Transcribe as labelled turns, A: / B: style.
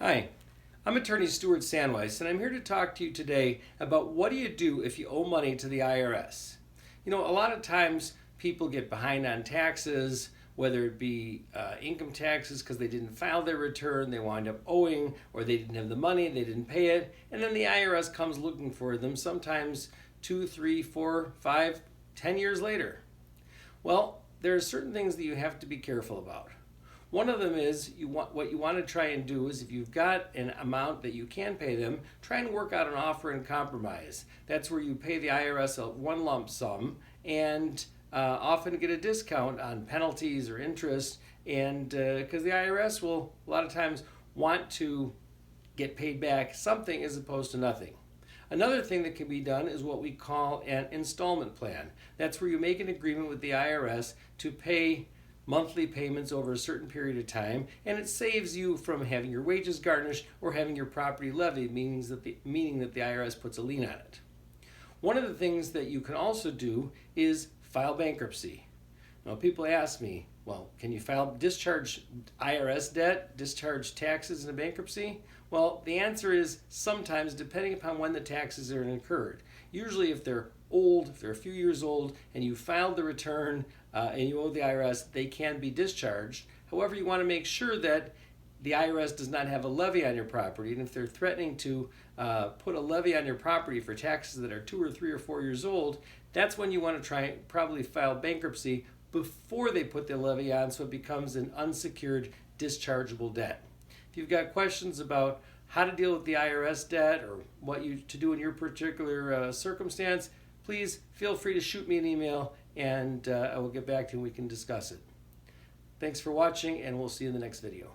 A: Hi, I'm attorney Stuart Sandweiss, and I'm here to talk to you today about what do you do if you owe money to the IRS. You know, a lot of times people get behind on taxes, whether it be income taxes because they didn't file their return, they wind up owing, or they didn't have the money, they didn't pay it, and then the IRS comes looking for them sometimes 2, 3, 4, 5, 10 years later. Well, there are certain things that you have to be careful about. One of them is what you want to try and do is if you've got an amount that you can pay them, try and work out an offer and compromise. That's where you pay the IRS one lump sum and often get a discount on penalties or interest, and because the IRS will a lot of times want to get paid back something as opposed to nothing. Another thing that can be done is what we call an installment plan. That's where you make an agreement with the IRS to pay monthly payments over a certain period of time, and it saves you from having your wages garnished or having your property levied, meaning that the IRS puts a lien on it. One of the things that you can also do is file bankruptcy. Now, people ask me, well, can you discharge IRS debt, discharge taxes in a bankruptcy? Well, the answer is sometimes, depending upon when the taxes are incurred. Usually if they're old, if they're a few years old, and you filed the return and you owe the IRS, they can be discharged. However, you want to make sure that the IRS does not have a levy on your property, and if they're threatening to put a levy on your property for taxes that are 2 or 3 or 4 years old, that's when you want to probably file bankruptcy before they put the levy on, so it becomes an unsecured dischargeable debt. If you've got questions about how to deal with the IRS debt or what to do in your particular circumstance, please feel free to shoot me an email and I will get back to you and we can discuss it. Thanks for watching, and we'll see you in the next video.